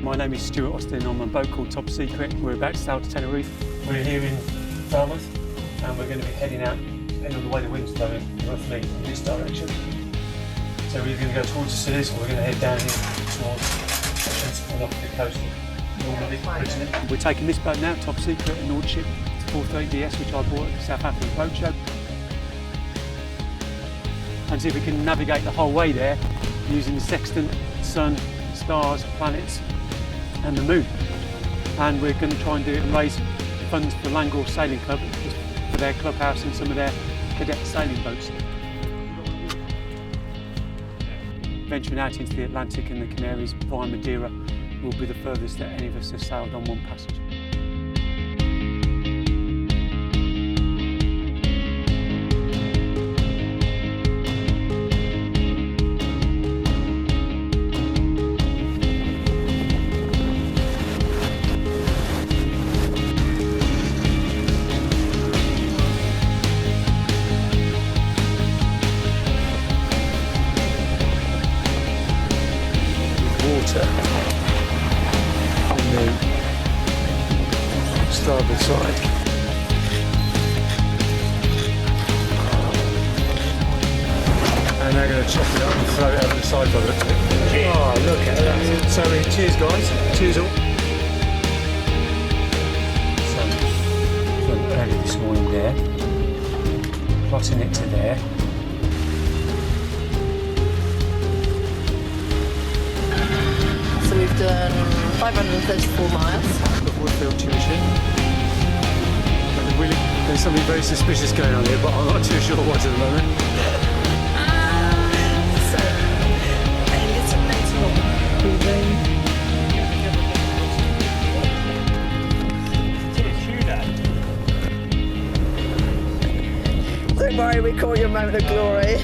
My name is Stuart Austin. I'm on a boat called Top Secret. We're about to sail to Tenerife. We're here in Falmouth and we're going to be heading out, depending on the way the wind's blowing, roughly in this direction. So we're either going to go towards the Scillies or we're going to head down here towards the coast of Britain. We're taking this boat now, Top Secret, a Nordship 430DS, which I bought at the South African Boat Show. And see if we can navigate the whole way there using the sextant, sun, stars, planets and the moon. And we're going to try and do it and raise funds for Llangorse Sailing Club for their clubhouse and some of their cadet sailing boats. Venturing out into the Atlantic and the Canaries via Madeira will be the furthest that any of us have sailed on one passage. On the starboard side. And they're going to chop it up and throw it over the side by the look of it. Oh, look at that. So, cheers guys. Cheers all. So, from early this morning there. Plotting it to there. We've done 534 miles. Of Woodfield tuition. There's something very suspicious going on here, but I'm not too sure what at the moment. So, a little later on. Don't worry, we caught your moment of glory.